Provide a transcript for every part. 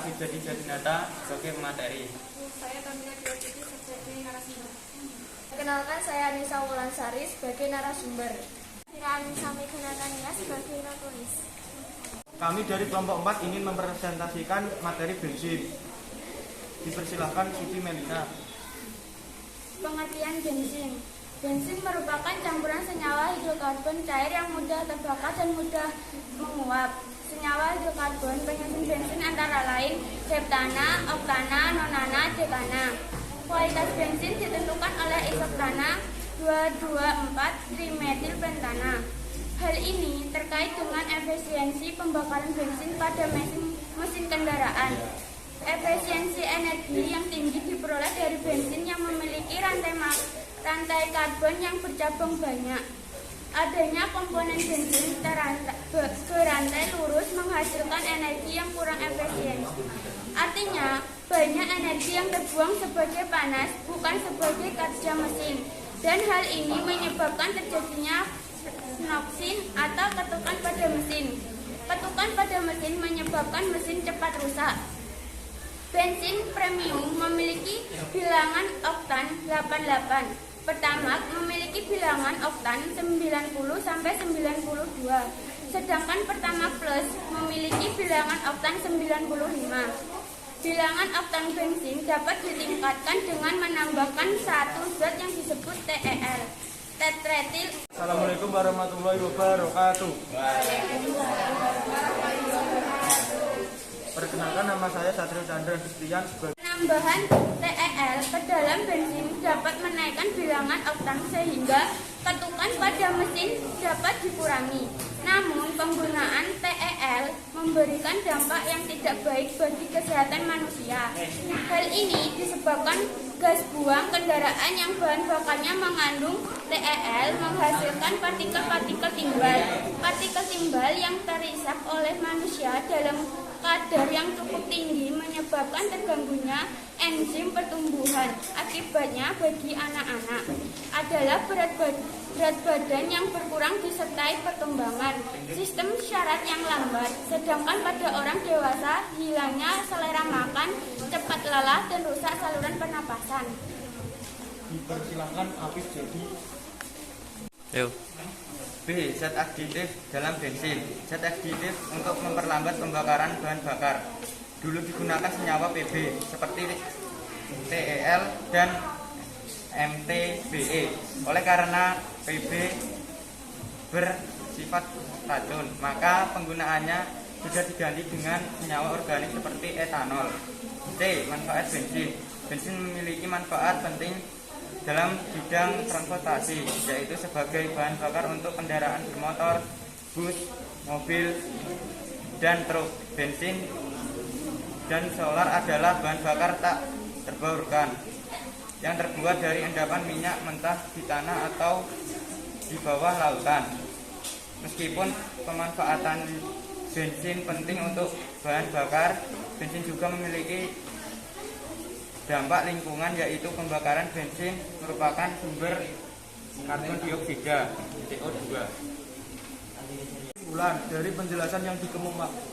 Abidjadi Jadinata sebagai materi. Saya Tamina Diwajudi sebagai narasumber. Perkenalkan, saya Anissa Wulansari sebagai narasumber. Kami Sami Gunanania sebagai penulis. Kami dari kelompok 4 ingin mempresentasikan materi bensin. Dipersilahkan Siti Melina. Pengertian bensin. Bensin merupakan campuran senyawa hidrokarbon cair yang mudah terbakar dan mudah menguap. Senyawa hidrokarbon penyusun bensin antara lain heptana, oktana, nonana, dekana. Kualitas bensin ditentukan oleh isoktana 2,2,4-trimetilpentana. Hal ini terkait dengan efisiensi pembakaran bensin pada mesin kendaraan. Efisiensi energi yang tinggi diperoleh dari bensin yang memiliki rantai karbon yang bercabang banyak. Adanya komponen bensin berantai lurus menghasilkan energi yang kurang efisien. Artinya, banyak energi yang terbuang sebagai panas, bukan sebagai kerja mesin. Dan hal ini menyebabkan terjadinya snoksin atau ketukan pada mesin. Ketukan pada mesin menyebabkan mesin cepat rusak. Bensin premium memiliki bilangan oktan 88. Pertamax memiliki bilangan oktan 90-92. Sedangkan Pertamax Plus memiliki bilangan oktan 95. Bilangan oktan bensin dapat ditingkatkan dengan menambahkan satu zat yang disebut TEL, tetretil. Assalamualaikum warahmatullahi wabarakatuh. Perkenalkan, nama saya Satrio Chandra Kristian sebagai Penambahan TEL ke dalam bensin dapat menaikkan bilangan oktan sehingga ketukan pada mesin dapat dikurangi. Namun penggunaan TEL memberikan dampak yang tidak baik bagi kesehatan manusia. Hal ini disebabkan gas buang kendaraan yang bahan bakarnya mengandung TEL menghasilkan partikel-partikel timbal. Partikel timbal yang terisap oleh manusia dalam kadar yang cukup tinggi menyebabkan terganggunya enzim pertumbuhan. Akibatnya bagi anak-anak adalah berat badan yang berkurang disertai perkembangan sistem syaraf yang lambat. Sedangkan pada orang dewasa hilangnya selera makan, cepat lelah dan rusak saluran pernapasan. Dipersilahkan Abidjadi. B. Zat aditif dalam bensin. Zat aditif untuk memperlambat pembakaran bahan bakar. Dulu digunakan senyawa Pb seperti TEL dan MTBE. Oleh karena Pb bersifat racun, maka penggunaannya sudah diganti dengan senyawa organik seperti etanol. C. Manfaat bensin. Bensin memiliki manfaat penting dalam bidang transportasi, yaitu sebagai bahan bakar untuk kendaraan bermotor, bus, mobil, dan truk. Bensin dan solar adalah bahan bakar tak terbarukan yang terbuat dari endapan minyak mentah di tanah atau di bawah lautan. Meskipun pemanfaatan bensin penting untuk bahan bakar, bensin juga memiliki dampak lingkungan, yaitu pembakaran bensin merupakan sumber karbon dioksida CO2. Dari penjelasan yang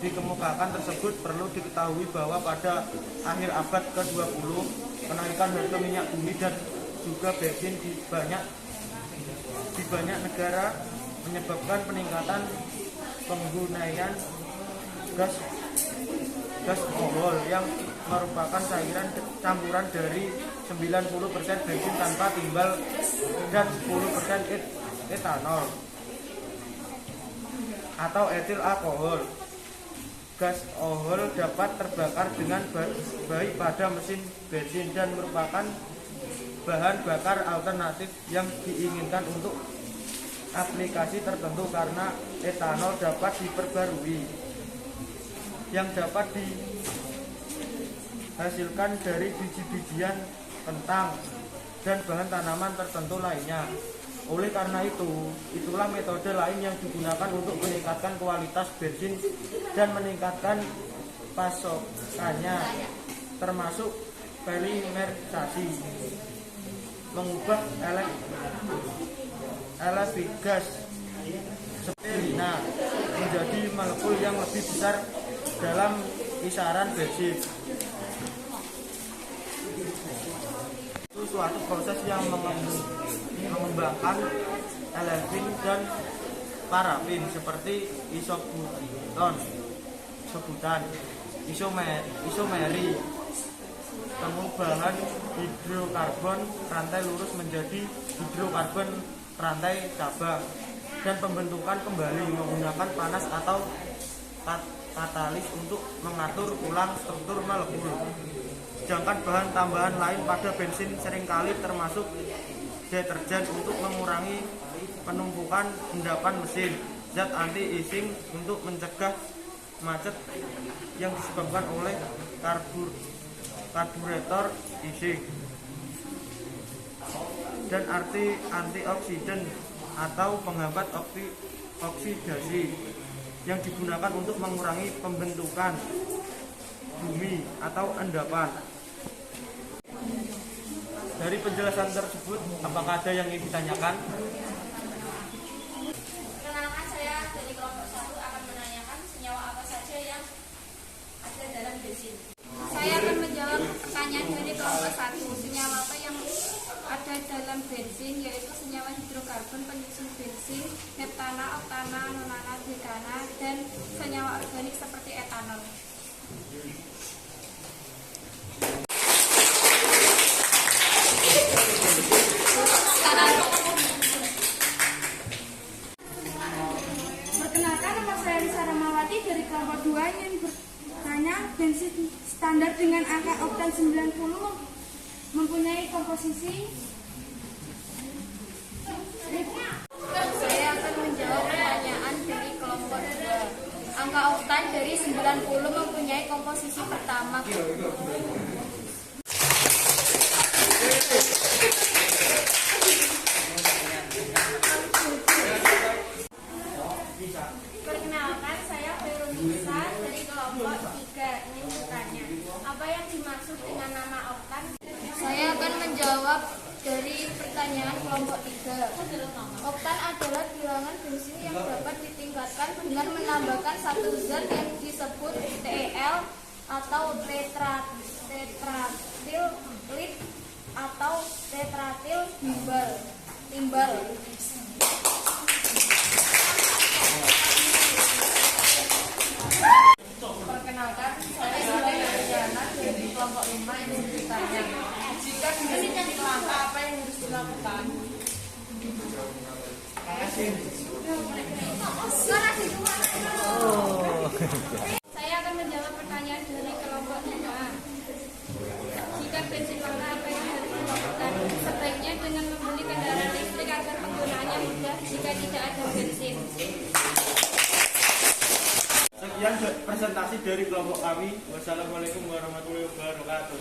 dikemukakan tersebut, perlu diketahui bahwa pada akhir abad ke-20 kenaikan harga minyak bumi dan juga bensin di banyak negara menyebabkan peningkatan penggunaan gas alkohol yang merupakan cairan campuran dari 90% bensin tanpa timbal dan 10% etanol atau etil alkohol. Gas alkohol dapat terbakar dengan baik pada mesin bensin dan merupakan bahan bakar alternatif yang diinginkan untuk aplikasi tertentu karena etanol dapat diperbarui yang dapat dihasilkan dari biji-bijian, kentang, dan bahan tanaman tertentu lainnya. Oleh karena itulah metode lain yang digunakan untuk meningkatkan kualitas bensin dan meningkatkan pasokannya, termasuk polimerisasi, mengubah elektrik gas seperti menjadi molekul yang lebih besar dalam kisaran bensin. Itu suatu proses yang mengembangkan olefin dan parafin seperti isobutan, isomeri, pengubahan hidrokarbon rantai lurus menjadi hidrokarbon rantai cabang, dan pembentukan kembali menggunakan panas atau katalis untuk mengatur ulang struktur molekul. Sedangkan bahan tambahan lain pada bensin seringkali termasuk deterjen untuk mengurangi penumpukan endapan mesin, zat anti-icing untuk mencegah macet yang disebabkan oleh karburator icing, dan antioksidan atau penghambat oksidasi yang digunakan untuk mengurangi pembentukan bumi atau endapan. Dari penjelasan tersebut, apakah ada yang ingin ditanyakan? Perkenalkan, saya dari kelompok 1 akan menanyakan senyawa apa saja yang ada dalam bensin. Saya akan menjawab pertanyaan dari kelompok 1. Senyawa apa yang ada dalam bensin, yaitu senyawa hidrokarbon penyusun bensin, heptana, oktana, nonana, dekana, dan senyawa organik seperti etanol. Perkenalkan, nama saya Risa Ramawati dari kelompok 2 yang bertanya bensin standar dengan angka oktan 90 mempunyai komposisi. Saya akan menjawab pertanyaan dari kelompok 2. Angka oktan dari 90 mempunyai komposisi pertama. Perkenalkan, saya Veronica dari kelompok 3. Ingin bertanya, apa yang dimaksud dengan nama oktan? Saya akan menjawab dari pertanyaan kelompok 3. Oktan adalah bilangan bensin yang dapat ditingkatkan dengan menambahkan satu zat yang disebut TEL atau tetratil lead atau tetratil timbal. Perkenalkan, saya Siti Diana dari kelompok 5 yang bertanya, jika bensin langka apa yang harus dilakukan? Saya akan menjawab pertanyaan dari kelompok 5. Jika bensin langka apa yang harus dilakukan? Sebaiknya dengan membeli kendaraan listrik agar penggunaannya mudah jika tidak ada bensin. Sekian presentasi dari kelompok kami. Wassalamualaikum warahmatullahi wabarakatuh.